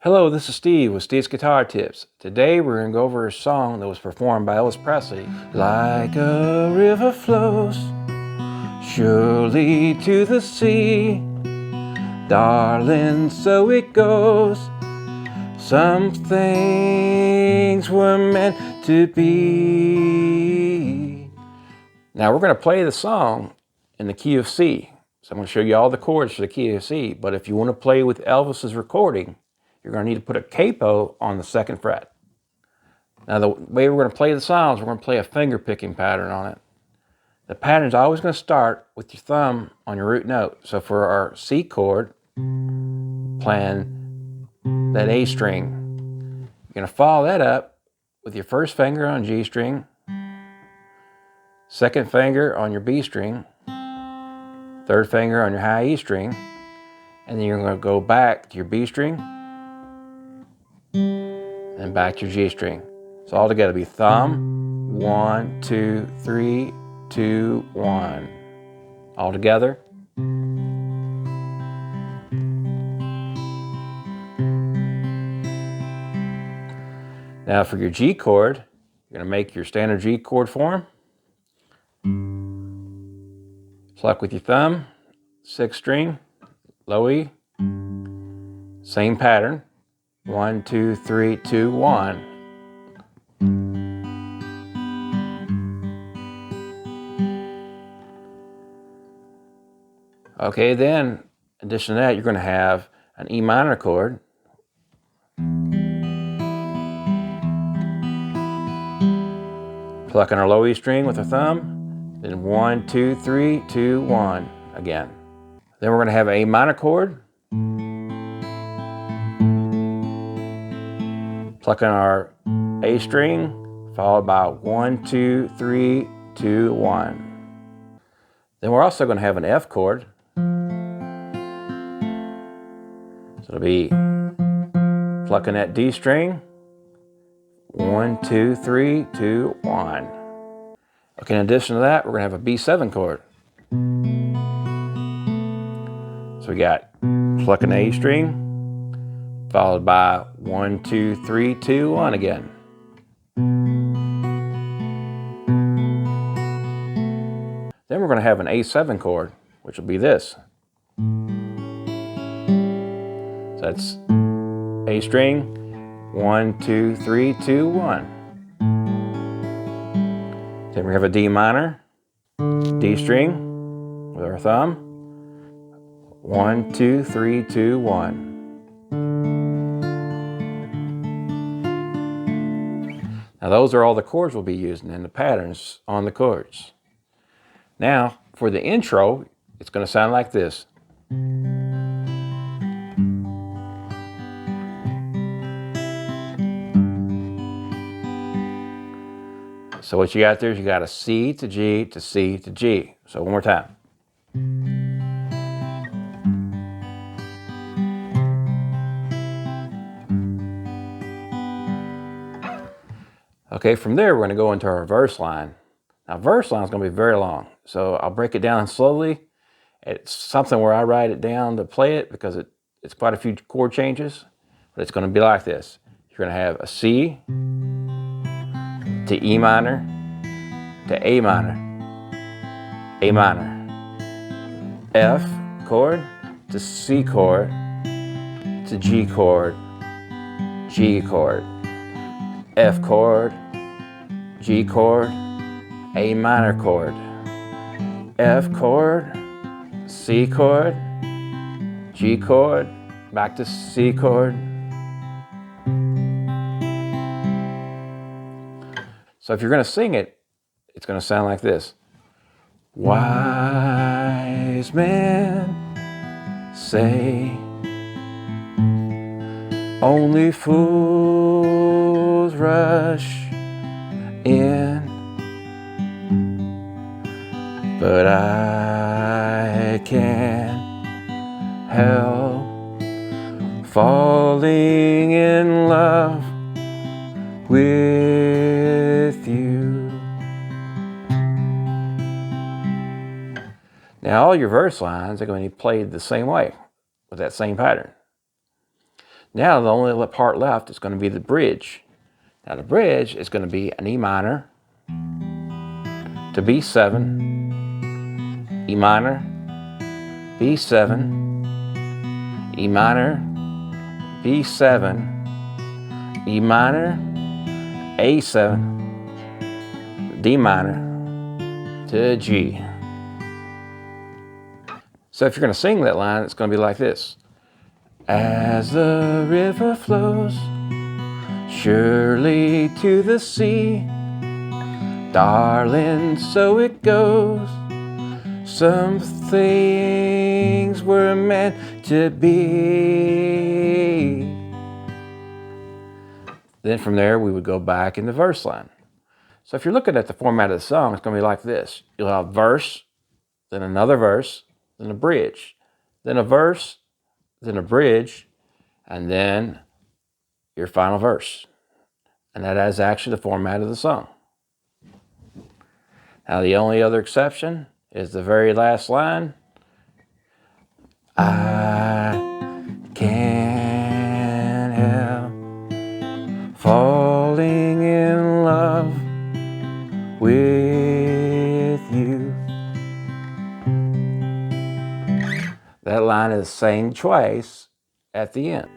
Hello, this is Steve with Steve's Guitar Tips. Today we're going to go over a song that was performed by Elvis Presley. Like a river flows surely to the sea, darling, so it goes. Some things were meant to be. Now we're going to play the song in the key of C. So I'm going to show you all the chords for the key of C. But if you want to play with Elvis's recording, you're going to need to put a capo on the 2nd fret. Now the way we're going to play the song is we're going to play a finger picking pattern on it. The pattern is always going to start with your thumb on your root note. So for our C chord, playing that A string, you're going to follow that up with your first finger on G string, second finger on your B string, third finger on your high E string, and then you're going to go back to your B string and back to your G string. So all together be thumb, 1, 2, 3, 2, 1. All together. Now for your G chord, you're going to make your standard G chord form. Pluck with your thumb, 6th string, low E, same pattern, 1, 2, 3, 2, 1. Okay, then, in addition to that, you're going to have an E minor chord. Plucking our low E string with our thumb, then 1, 2, 3, 2, 1 again. Then we're going to have an A minor chord. Plucking our A string, followed by 1, 2, 3, 2, 1. Then we're also going to have an F chord. So it'll be plucking that D string, 1, 2, 3, 2, 1. Okay, in addition to that, we're going to have a B7 chord. So we got plucking A string, followed by 1, 2, 3, 2, 1 again. Then we're going to have an A7 chord, which will be this. So that's A string, 1, 2, 3, 2, 1. Then we have a D minor, D string with our thumb, 1, 2, 3, 2, 1. Now those are all the chords we'll be using and the patterns on the chords. Now for the intro, it's going to sound like this. So what you got there is you got a C to G to C to G. So one more time. Okay, from there we're going to go into our verse line. Now verse line is going to be very long, so I'll break it down slowly. It's something where I write it down to play it because it's quite a few chord changes, but it's going to be like this. You're going to have a C to E minor to A minor, A minor, F chord to C chord to G chord, G chord, F chord, G chord, A minor chord, F chord, C chord, G chord, back to C chord. So if you're going to sing it, it's going to sound like this. Wise men say only fools rush in, but I can't help falling in love with you. Now all your verse lines are going to be played the same way with that same pattern. Now the only part left is going to be the bridge. Now the bridge is going to be an E minor to B7, E minor, B7, E minor, B7, E minor, A7, D minor to G. So if you're going to sing that line, it's going to be like this. As the river flows surely to the sea, darling, so it goes. Some things were meant to be. Then from there, we would go back in the verse line. So if you're looking at the format of the song, it's going to be like this. You'll have verse, then another verse, then a bridge, then a verse, then a bridge, and then your final verse. And that is actually the format of the song. Now the only other exception is the very last line. I can't help falling in love with you. That line is sang twice at the end.